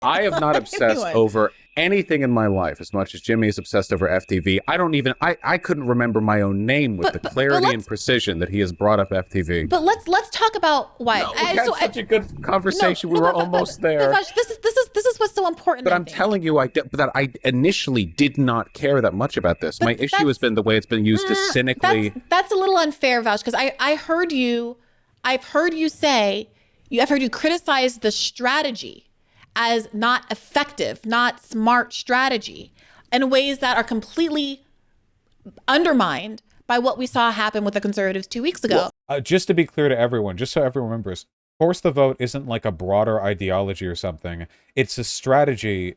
I have not obsessed over anything in my life as much as Jimmy is obsessed over FTV. I couldn't remember my own name with the clarity and precision that he has brought up FTV. But let's talk about why. No, we had such a good conversation. We were almost there. This is what's so important. But I'm telling you, that I initially did not care that much about this. My issue has been the way it's been used to cynically. That's a little unfair, Vaush, because I've heard you criticize the strategy as not effective, not smart strategy, in ways that are completely undermined by what we saw happen with the conservatives 2 weeks ago. Just to be clear to everyone, just so everyone remembers, force the vote isn't like a broader ideology or something. It's a strategy,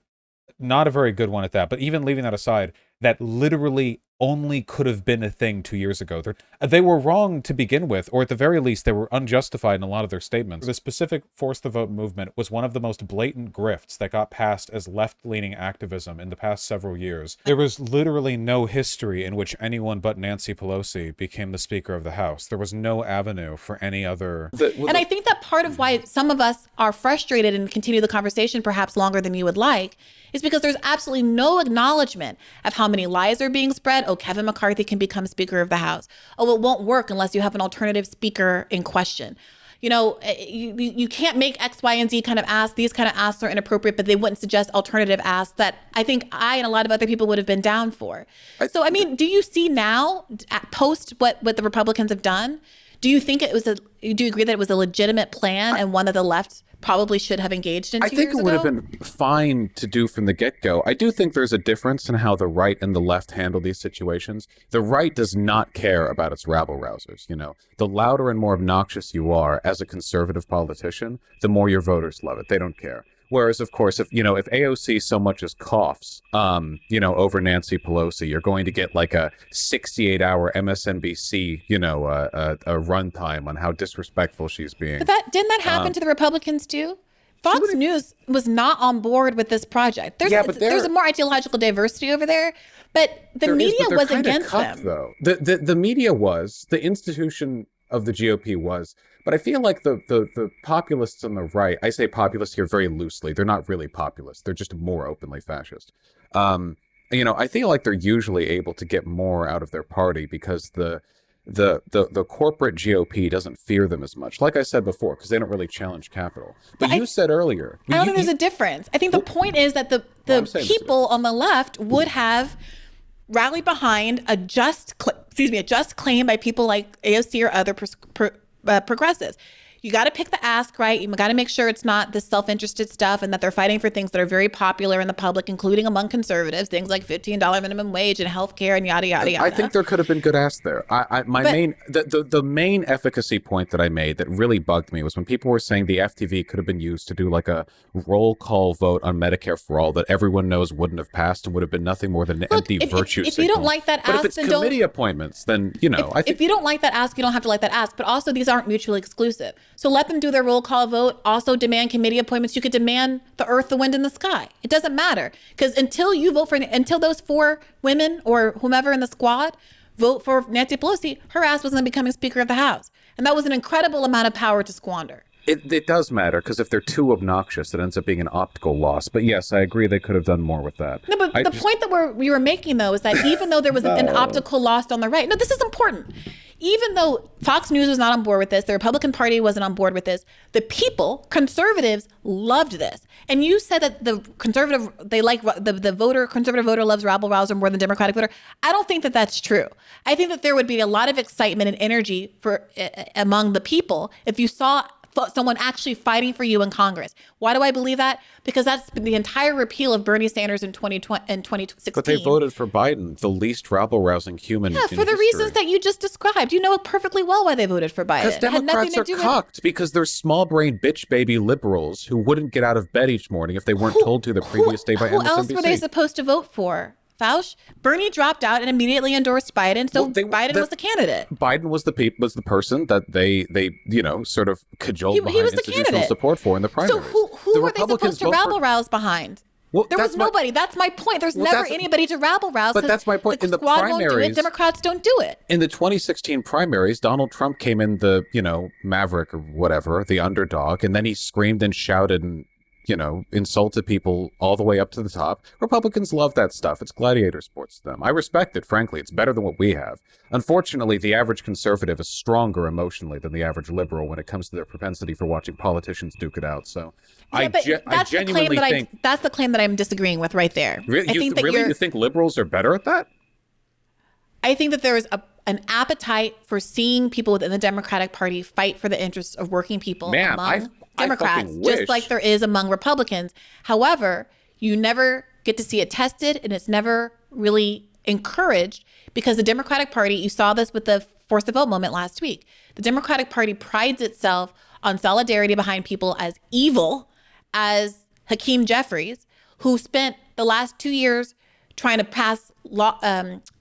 not a very good one at that, but even leaving that aside, that literally only could have been a thing 2 years ago. They were wrong to begin with, or at the very least, they were unjustified in a lot of their statements. The specific force the vote movement was one of the most blatant grifts that got passed as left-leaning activism in the past several years. There was literally no history in which anyone but Nancy Pelosi became the Speaker of the House. There was no avenue for any other. And I think that part of why some of us are frustrated and continue the conversation perhaps longer than you would like is because there's absolutely no acknowledgement of how many lies are being spread. Oh, Kevin McCarthy can become Speaker of the House. Oh, it won't work unless you have an alternative speaker in question. You know, you can't make X, Y, and Z kind of asks. These kind of asks are inappropriate, but they wouldn't suggest alternative asks that I think I and a lot of other people would have been down for. So, I mean, do you see now, post what the Republicans have done, do you think do you agree that it was a legitimate plan and one that the left probably should have engaged in 2 years ago? I think it would have been fine to do from the get-go. I do think there's a difference in how the right and the left handle these situations. The right does not care about its rabble-rousers, you know. The louder and more obnoxious you are as a conservative politician, the more your voters love it. They don't care. Whereas, of course, if AOC so much as coughs, over Nancy Pelosi, you're going to get like a 68-hour MSNBC, a runtime on how disrespectful she's being. But didn't that happen to the Republicans too? Fox News was not on board with this project. There's a more ideological diversity over there, but the media was against them. Though. The media was, the institution of the GOP was, but I feel like the populists on the right, I say populists here very loosely, they're not really populists, they're just more openly fascist. I feel like they're usually able to get more out of their party because the corporate GOP doesn't fear them as much, like I said before, because they don't really challenge capital. But you said earlier, I don't think there's a difference. I think the point is that the people on the left would have rallied behind a just claim by people like AOC or other progressives. You got to pick the ask right. You got to make sure it's not this self-interested stuff and that they're fighting for things that are very popular in the public, including among conservatives, things like $15 minimum wage and healthcare and yada, yada, yada. I think there could have been good asks there. The main efficacy point that I made that really bugged me was when people were saying the FTV could have been used to do like a roll call vote on Medicare for all that everyone knows wouldn't have passed and would have been nothing more than an empty virtue signal. If you don't like that ask, but if it's committee appointments, then, I think... If you don't like that ask, you don't have to like that ask. But also, these aren't mutually exclusive. So let them do their roll call vote. Also demand committee appointments. You could demand the earth, the wind, and the sky. It doesn't matter. Because until those 4 women or whomever in the squad vote for Nancy Pelosi, her ass wasn't becoming Speaker of the House. And that was an incredible amount of power to squander. It does matter, because if they're too obnoxious, it ends up being an optical loss. But yes, I agree they could have done more with that. No, but the point that we were making, though, is that even though there was an optical loss on the right, no, this is important. Even though Fox News was not on board with this, the Republican Party wasn't on board with this, the people, conservatives, loved this. And you said that the conservative voter loves rabble-rouser more than Democratic voter. I don't think that that's true. I think that there would be a lot of excitement and energy among the people if you saw someone actually fighting for you in Congress. Why do I believe that? Because that's been the entire repeal of Bernie Sanders in 2016. But they voted for Biden, the least rabble-rousing human in history. For the reasons that you just described. You know perfectly well why they voted for Biden. Because Democrats are cocked, because they're small-brained bitch baby liberals who wouldn't get out of bed each morning if they weren't told to the previous day by MSNBC. Who else were they supposed to vote for? Vaush? Bernie dropped out and immediately endorsed Biden, so Biden was the candidate. Biden was the person that they sort of cajoled behind institutional support for in the primaries. So who were they supposed to rabble-rouse behind? Well, there was nobody. That's my point. There's never anybody to rabble-rouse. But that's my point. In the primaries, won't do it, Democrats don't do it. In the 2016 primaries, Donald Trump came in the, maverick or whatever, the underdog, and then he screamed and shouted and insulted people all the way up to the top. Republicans love that stuff. It's gladiator sports to them. I respect it, frankly. It's better than what we have. Unfortunately, the average conservative is stronger emotionally than the average liberal when it comes to their propensity for watching politicians duke it out. So I genuinely think... That's the claim that I'm disagreeing with right there. You think liberals are better at that? I think that there is an appetite for seeing people within the Democratic Party fight for the interests of working people among Democrats, just like there is among Republicans. However, you never get to see it tested, and it's never really encouraged because the Democratic Party, you saw this with the force the vote moment last week. The Democratic Party prides itself on solidarity behind people as evil as Hakeem Jeffries, who spent the last 2 years trying to pass law,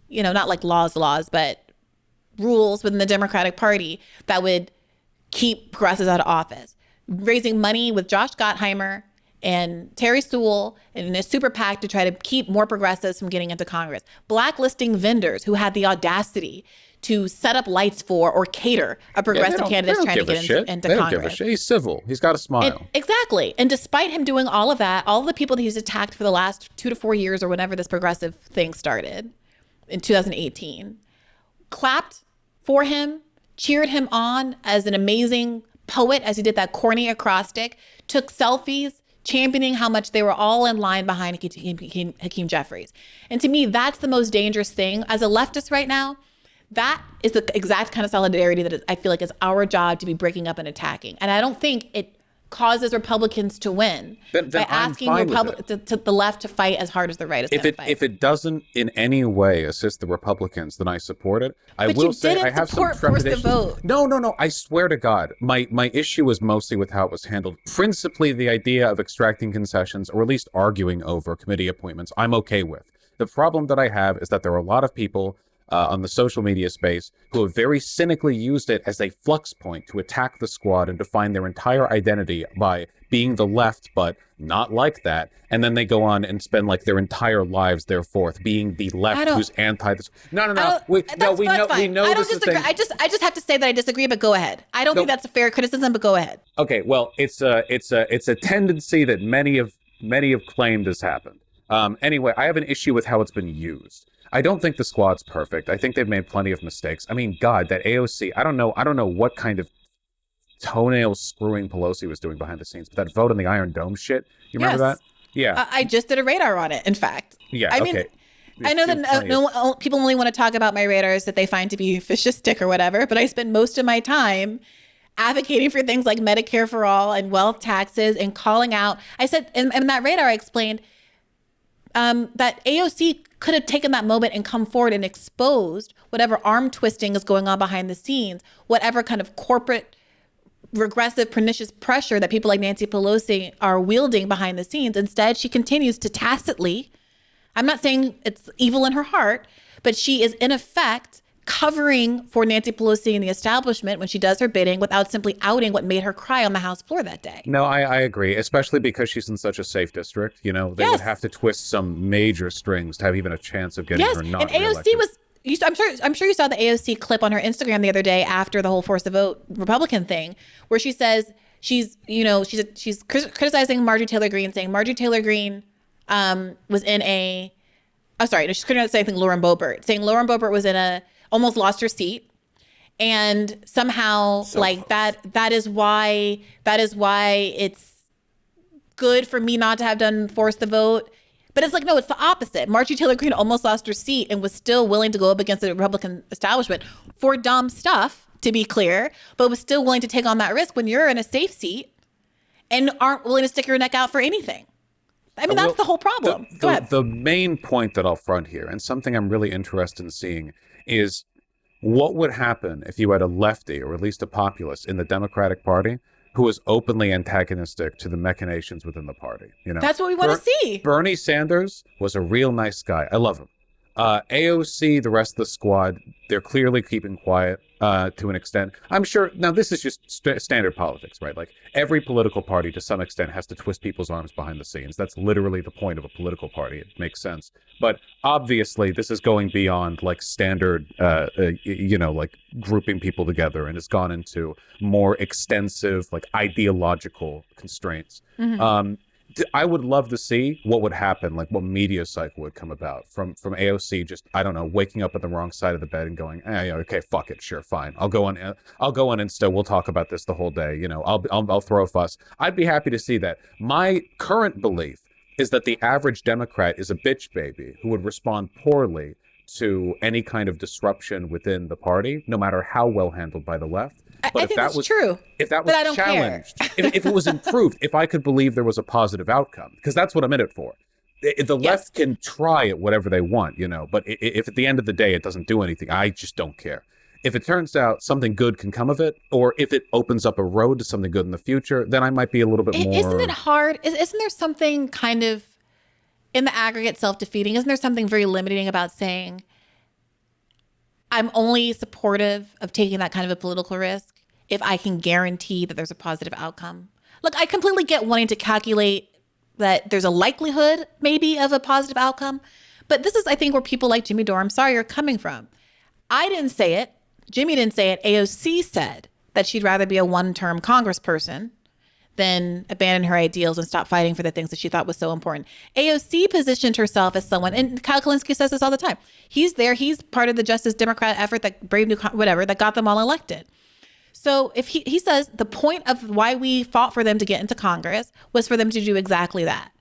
not like laws, but rules within the Democratic Party that would keep progressives out of office. Raising money with Josh Gottheimer and Terry Sewell in a super PAC to try to keep more progressives from getting into Congress. Blacklisting vendors who had the audacity to set up lights for or cater a progressive candidate trying to get into Congress. Congress. Give a shit. He's civil. He's got a smile. Exactly. And despite him doing all of that, all the people that he's attacked for the last 2 to 4 years or whenever this progressive thing started in 2018, clapped for him, cheered him on as an amazing poet as he did that corny acrostic, took selfies championing how much they were all in line behind Hakeem Jeffries. And to me, that's the most dangerous thing. As a leftist right now, that is the exact kind of solidarity that I feel like is our job to be breaking up and attacking. And I don't think it causes Republicans to win by asking the left to fight as hard as the right is going to fight. If it doesn't in any way assist the Republicans, then I support it. I will say I have some trepidation. No. I swear to God, my issue is mostly with how it was handled. Principally, the idea of extracting concessions or at least arguing over committee appointments, I'm okay with. The problem that I have is that there are a lot of people on the social media space who have very cynically used it as a flux point to attack the squad and define their entire identity by being the left, but not like that. And then they go on and spend like their entire lives, therefore, being the left who's anti this. No. We know I don't disagree. I just have to say that I disagree, but go ahead. I don't think that's a fair criticism, but go ahead. Okay, well, it's a tendency that many have claimed has happened. Anyway, I have an issue with how it's been used. I don't think the squad's perfect. I think they've made plenty of mistakes. I mean, God, that AOC, I don't know what kind of toenail screwing Pelosi was doing behind the scenes, but that vote on the Iron Dome shit, you remember that? Yeah. I just did a radar on it, in fact. Yeah, I mean, I know that people only want to talk about my radars that they find to be fascistic or whatever, but I spend most of my time advocating for things like Medicare for all and wealth taxes and calling out. I said, in that radar, I explained that AOC could have taken that moment and come forward and exposed whatever arm twisting is going on behind the scenes, whatever kind of corporate, regressive, pernicious pressure that people like Nancy Pelosi are wielding behind the scenes. Instead, she continues to tacitly, I'm not saying it's evil in her heart, but she is in effect covering for Nancy Pelosi and the establishment when she does her bidding without simply outing what made her cry on the House floor that day. No, I agree, especially because she's in such a safe district. They would have to twist some major strings to have even a chance of getting her not reelected. And AOC I'm sure you saw the AOC clip on her Instagram the other day after the whole force the vote Republican thing, where she says she's criticizing Marjorie Taylor Greene, saying Marjorie Taylor Greene was in a she's criticizing Lauren Boebert, saying Lauren Boebert was in a almost lost her seat, and somehow that is why it's good for me not to have done force the vote. But it's like, no, it's the opposite. Marjorie Taylor Greene almost lost her seat and was still willing to go up against the Republican establishment for dumb stuff, to be clear, but was still willing to take on that risk when you're in a safe seat and aren't willing to stick your neck out for anything. I mean, that's the whole problem. Go ahead. The main point that I'll front here, and something I'm really interested in seeing, is what would happen if you had a lefty, or at least a populist, in the Democratic Party who was openly antagonistic to the machinations within the party. That's what we want to see. Bernie Sanders was a real nice guy. I love him. AOC, the rest of the squad, they're clearly keeping quiet to an extent. I'm sure, now this is just standard politics, right? Like every political party to some extent has to twist people's arms behind the scenes. That's literally the point of a political party. It makes sense. But obviously this is going beyond like standard, like grouping people together, and it's gone into more extensive, like ideological constraints. Mm-hmm. I would love to see what would happen, like what media cycle would come about from AOC just, I don't know, waking up on the wrong side of the bed and going, okay, fuck it, sure, fine, I'll go on Insta, we'll talk about this the whole day, I'll throw a fuss. I'd be happy to see that. My current belief is that the average Democrat is a bitch baby who would respond poorly to any kind of disruption within the party, no matter how well handled by the left. But I think that's true. If that was challenged, if it was improved, if I could believe there was a positive outcome, because that's what I'm in it for. The left can try at whatever they want, but if at the end of the day it doesn't do anything, I just don't care. If it turns out something good can come of it, or if it opens up a road to something good in the future, then I might be a little bit more... Isn't it hard? Isn't there something kind of, in the aggregate, self-defeating? Isn't there something very limiting about saying, I'm only supportive of taking that kind of a political risk if I can guarantee that there's a positive outcome? Look, I completely get wanting to calculate that there's a likelihood maybe of a positive outcome, but this is, I think, where people like Jimmy Dore, I'm sorry, are coming from. I didn't say it. Jimmy didn't say it. AOC said that she'd rather be a one-term congressperson than abandon her ideals and stop fighting for the things that she thought was so important. AOC positioned herself as someone, and Kyle Kalinske says this all the time. He's there. He's part of the Justice Democrat effort, that brave new, whatever, that got them all elected. So if he says the point of why we fought for them to get into Congress was for them to do exactly that.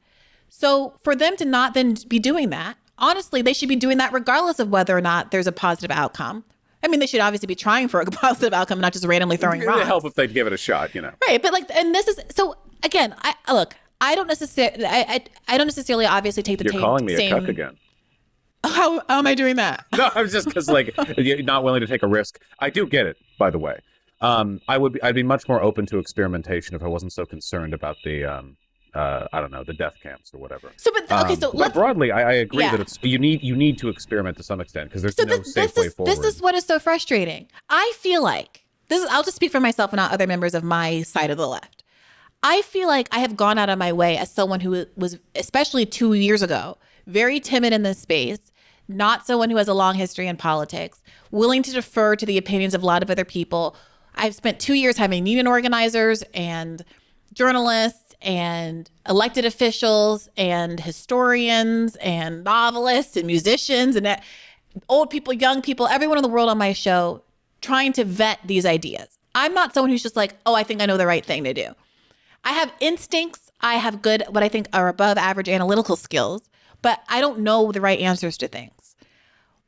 So for them to not then be doing that, honestly, they should be doing that regardless of whether or not there's a positive outcome. I mean, they should obviously be trying for a positive outcome, not just randomly throwing rocks. It would help if they'd give it a shot, Right, but and this is, so again, I don't necessarily, I don't necessarily obviously take the You're calling me a cuck again. How am I doing that? No, I was just because you're not willing to take a risk. I do get it, by the way. I'd be much more open to experimentation if I wasn't so concerned about the I don't know, the death camps or whatever. So, but broadly, I agree that it's you need to experiment to some extent because there's no safe way forward. This is what is so frustrating. I feel like I'll just speak for myself and not other members of my side of the left. I feel like I have gone out of my way as someone who was, especially 2 years ago, very timid in this space, not someone who has a long history in politics, willing to defer to the opinions of a lot of other people. I've spent 2 years having union organizers and journalists and elected officials and historians and novelists and musicians and old people, young people, everyone in the world on my show trying to vet these ideas. I'm not someone who's just like, oh, I think I know the right thing to do. I have instincts. I have good, what I think are above average analytical skills, but I don't know the right answers to things.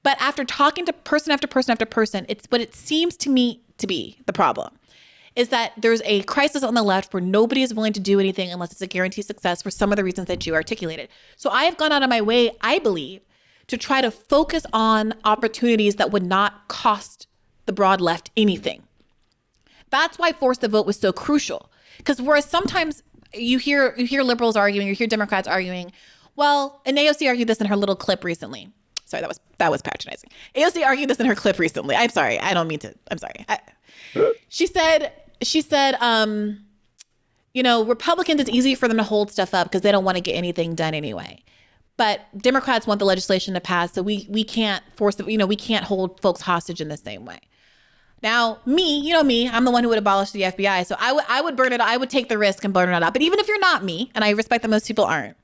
But after talking to person after person after person, it's what it seems to me to be the problem is that there's a crisis on the left where nobody is willing to do anything unless it's a guaranteed success for some of the reasons that you articulated. So I have gone out of my way, I believe, to try to focus on opportunities that would not cost the broad left anything. That's why Force the Vote was so crucial. Because whereas sometimes you hear liberals arguing, you hear Democrats arguing, well, and AOC argued this in her little clip recently. Sorry, that was patronizing. AOC argued this in her clip recently. I'm sorry. I don't mean to. I'm sorry. She said, Republicans, it's easy for them to hold stuff up because they don't want to get anything done anyway. But Democrats want the legislation to pass, so we can't force we can't hold folks hostage in the same way. Now, me, I'm the one who would abolish the FBI, so I would burn it. I would take the risk and burn it out. But even if you're not me, and I respect that most people aren't,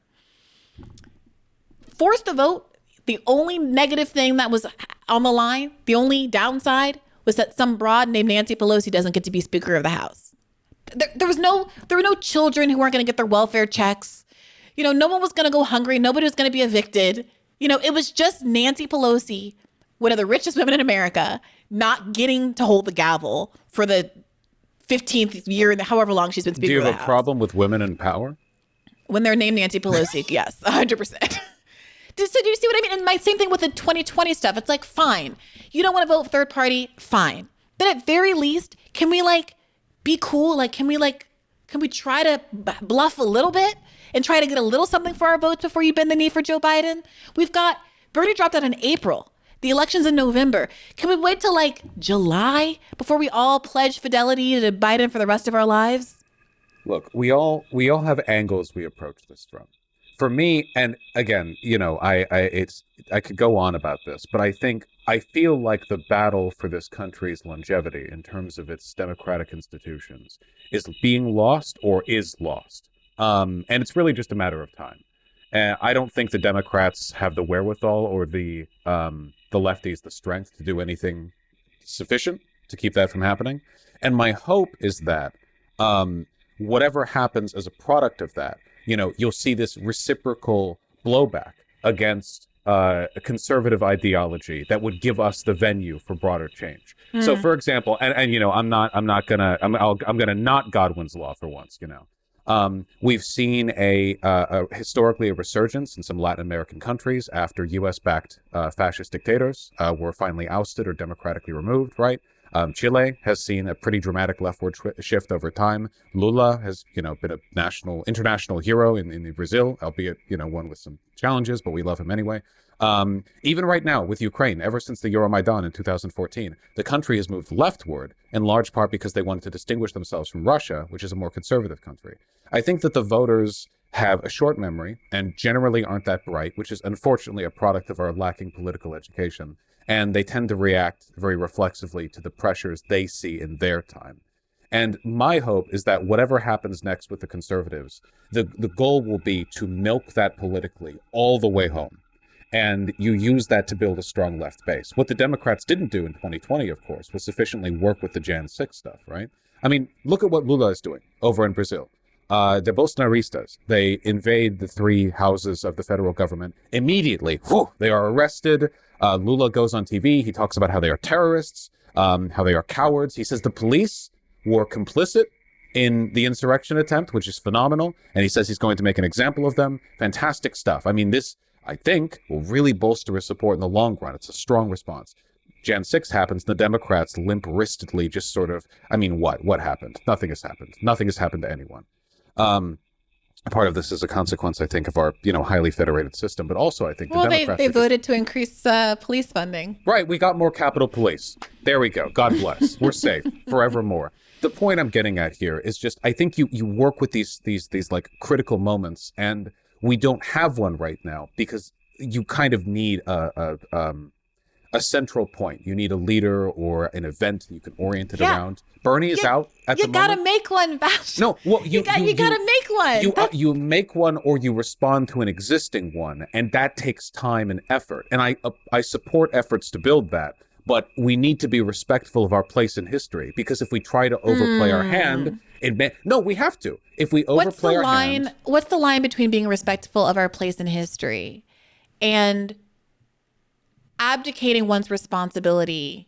Force the Vote. The only negative thing that was on the line, the only downside was that some broad named Nancy Pelosi doesn't get to be Speaker of the House. There were no children who weren't going to get their welfare checks. No one was going to go hungry. Nobody was going to be evicted. It was just Nancy Pelosi, one of the richest women in America, not getting to hold the gavel for the 15th year, however long she's been Speaker of the House. Do you have a problem with women in power? When they're named Nancy Pelosi, yes, 100%. So do you see what I mean? And my same thing with the 2020 stuff. It's like, fine. You don't want to vote third party? Fine. But at very least, can we be cool? Can we try to bluff a little bit and try to get a little something for our votes before you bend the knee for Joe Biden? Bernie dropped out in April. The election's in November. Can we wait till July before we all pledge fidelity to Biden for the rest of our lives? Look, we all have angles we approach this from. For me, and again, I could go on about this, but I feel like the battle for this country's longevity in terms of its democratic institutions is being lost or is lost And it's really just a matter of time. I don't think the Democrats have the wherewithal or the lefties the strength to do anything sufficient to keep that from happening. And my hope is that whatever happens as a product of that, you'll see this reciprocal blowback against a conservative ideology that would give us the venue for broader change. So, for example, and I'm gonna not Godwin's law for once. We've seen historically a resurgence in some Latin American countries after U.S.-backed fascist dictators were finally ousted or democratically removed, right? Chile has seen a pretty dramatic leftward shift over time. Lula has, been a international hero in Brazil, albeit, one with some challenges, but we love him anyway. Even right now with Ukraine, ever since the Euromaidan in 2014, the country has moved leftward, in large part because they wanted to distinguish themselves from Russia, which is a more conservative country. I think that the voters have a short memory and generally aren't that bright, which is unfortunately a product of our lacking political education. And they tend to react very reflexively to the pressures they see in their time. And my hope is that whatever happens next with the conservatives, the goal will be to milk that politically all the way home. And you use that to build a strong left base. What the Democrats didn't do in 2020, of course, was sufficiently work with the Jan 6 stuff, right? I mean, look at what Lula is doing over in Brazil. The Bolsonaristas, they invade the 3 houses of the federal government immediately. Whew, they are arrested. Lula goes on TV. He talks about how they are terrorists, how they are cowards. He says the police were complicit in the insurrection attempt, which is phenomenal. And he says he's going to make an example of them. Fantastic stuff. I mean, this, I think, will really bolster his support in the long run. It's a strong response. Jan 6 happens, the Democrats limp-wristedly just sort of, what happened? Nothing has happened. Nothing has happened to anyone. Part of this is a consequence, I think, of our, highly federated system, but also I think the Democrats... they voted to increase police funding. Right, we got more Capitol Police. There we go. God bless. We're safe forevermore. The point I'm getting at here is just, I think you work with these like critical moments, and we don't have one right now because you kind of need a central point. You need a leader or an event you can orient it around. Bernie is out at the moment. You gotta make one, Vaush. No, well, you gotta make one. You make one or you respond to an existing one, and that takes time and effort. And I support efforts to build that, but we need to be respectful of our place in history, because if we try to overplay our hand, we have to. If we overplay our hand... What's the line between being respectful of our place in history and abdicating one's responsibility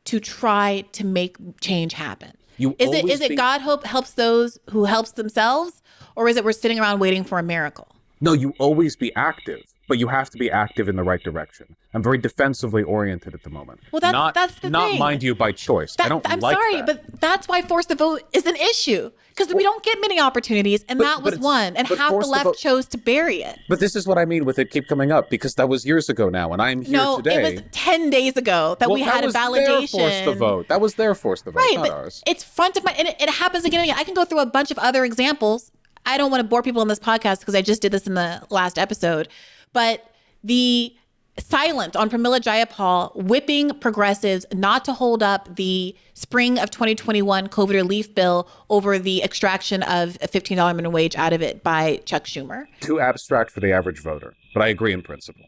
to try to make change happen? Is it God helps those who helps themselves, or is it we're sitting around waiting for a miracle? No, you always be active, but you have to be active in the right direction. I'm very defensively oriented at the moment. Well, that's the thing. Not, mind you, by choice. I'm sorry, but that's why force the vote is an issue, because we don't get many opportunities, and that was one, and half the left chose to bury it. But this is what I mean with it keep coming up, because that was years ago now, and I'm here today. No, it was 10 days ago that we had a validation. That was their force the vote, right, not but ours. It's front of mind, and it happens again and again. I can go through a bunch of other examples. I don't want to bore people on this podcast because I just did this in the last episode, but the silence on Pramila Jayapal whipping progressives not to hold up the spring of 2021 COVID relief bill over the extraction of a $15 minimum wage out of it by Chuck Schumer. Too abstract for the average voter, but I agree in principle.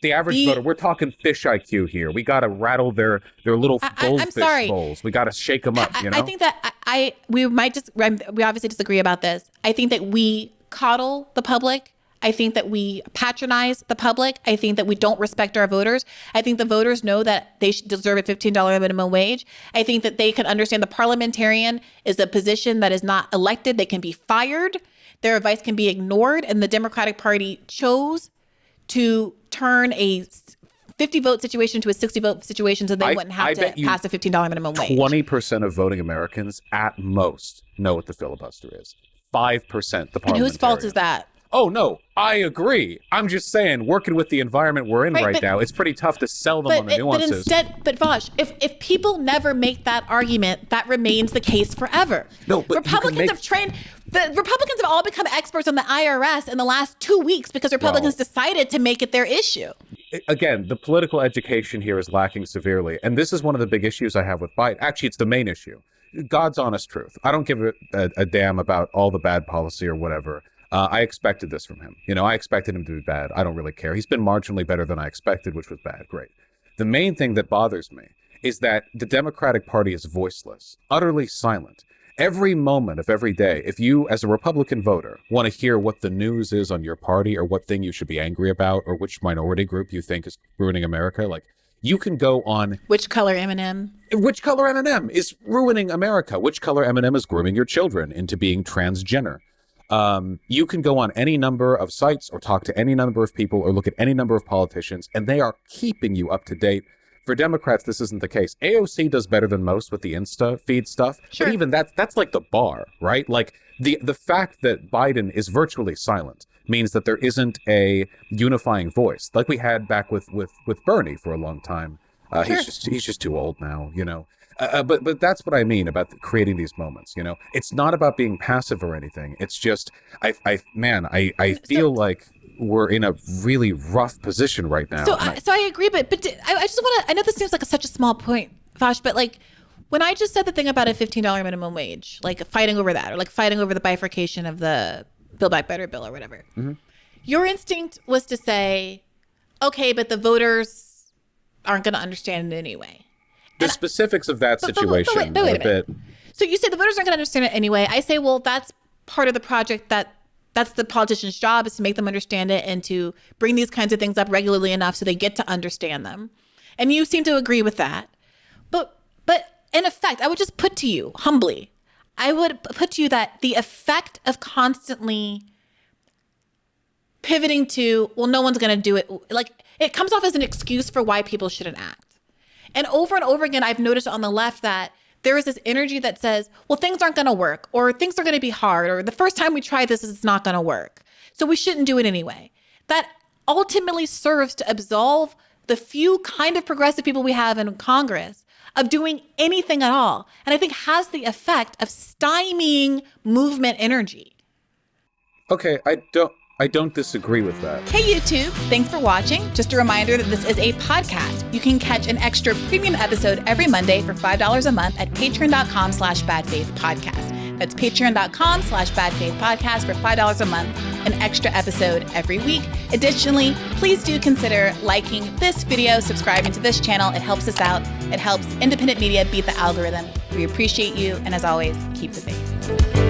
The average voter, we're talking fish IQ here. We got to rattle their little goldfish bowls. We got to shake them up, I think that we obviously disagree about this. I think that we coddle the public. I think that we patronize the public. I think that we don't respect our voters. I think the voters know that they should deserve a $15 minimum wage. I think that they can understand the parliamentarian is a position that is not elected. They can be fired. Their advice can be ignored. And the Democratic Party chose to turn a 50-vote situation to a 60-vote situation so they wouldn't have to pass a $15 minimum wage. 20% of voting Americans at most know what the filibuster is. 5% the parliamentarian. And whose fault is that? Oh, no, I agree. I'm just saying, working with the environment we're in right now, it's pretty tough to sell them on the nuances. But Vaush, if people never make that argument, that remains the case forever. No, but Republicans have all become experts on the IRS in the last 2 weeks because Republicans decided to make it their issue. Again, the political education here is lacking severely. And this is one of the big issues I have with Biden. Actually, it's the main issue. God's honest truth. I don't give a damn about all the bad policy or whatever. I expected this from him. You know, I expected him to be bad. I don't really care. He's been marginally better than I expected, which was bad. Great. The main thing that bothers me is that the Democratic Party is voiceless, utterly silent. Every moment of every day, if you, as a Republican voter, want to hear what the news is on your party or what thing you should be angry about or which minority group you think is ruining America, like, you can go on... Which color M&M? Which color M&M is ruining America? Which color M&M is grooming your children into being transgender? You can go on any number of sites or talk to any number of people or look at any number of politicians, and they are keeping you up to date. For Democrats, this isn't the case. AOC does better than most with the Insta feed stuff. Sure. But even that's like the bar, right? Like the fact that Biden is virtually silent means that there isn't a unifying voice like we had back with Bernie for a long time. Sure. He's just too old now, you know. But that's what I mean about creating these moments. You know, it's not about being passive or anything. It's just I feel like we're in a really rough position right now. So I agree, but I just want to. I know this seems like such a small point, Vaush, but like when I just said the thing about a $15 minimum wage, like fighting over that, or like fighting over the bifurcation of the Build Back Better bill or whatever, your instinct was to say, okay, but the voters aren't going to understand it anyway. The specifics of that situation but wait are a bit. So you say the voters aren't going to understand it anyway. I say, well, that's part of the project that's the politician's job, is to make them understand it and to bring these kinds of things up regularly enough so they get to understand them. And you seem to agree with that. But in effect, I would just put to you humbly, I would put to you that the effect of constantly pivoting to, well, no one's going to do it. Like, it comes off as an excuse for why people shouldn't act. And over again, I've noticed on the left that there is this energy that says, well, things aren't going to work, or things are going to be hard, or the first time we try this, it's not going to work, so we shouldn't do it anyway. That ultimately serves to absolve the few kind of progressive people we have in Congress of doing anything at all. And I think has the effect of stymieing movement energy. Okay, I don't disagree with that. Hey YouTube, thanks for watching. Just a reminder that this is a podcast. You can catch an extra premium episode every Monday for $5 a month at patreon.com/badfaithpodcast. That's patreon.com/badfaithpodcast for $5 a month, an extra episode every week. Additionally, please do consider liking this video, subscribing to this channel. It helps us out. It helps independent media beat the algorithm. We appreciate you. And as always, keep the faith.